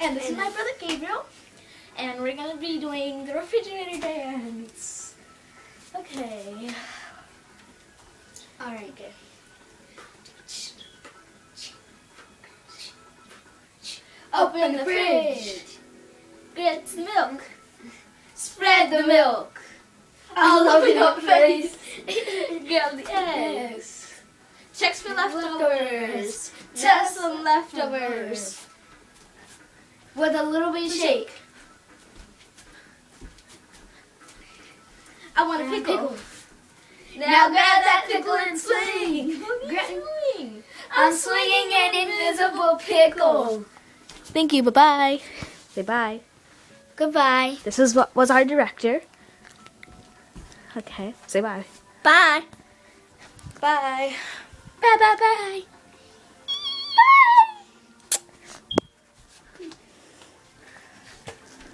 And this is my brother Gabriel. And we're going to be doing the refrigerator dance. Okay. Alright. Okay. Open the fridge. Get some milk. Spread the milk. All over your face. Get the eggs. Checks for leftovers. Just some leftovers. With a little bit of shake. I want a pickle. Now grab that pickle and swing. Swing. I'm swinging an invisible pickle. Thank you. Bye-bye. Say bye. Goodbye. This is what was our director. Okay. Say bye. Bye. Bye. Bye bye bye.